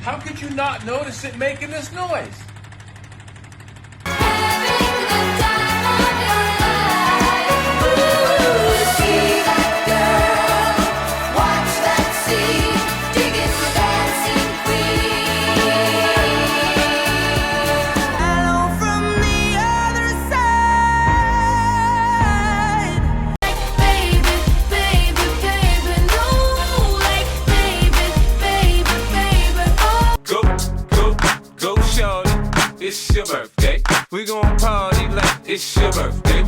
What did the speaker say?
How could you not notice it making this noise? It's your birthday. We gon' party like it's your birthday.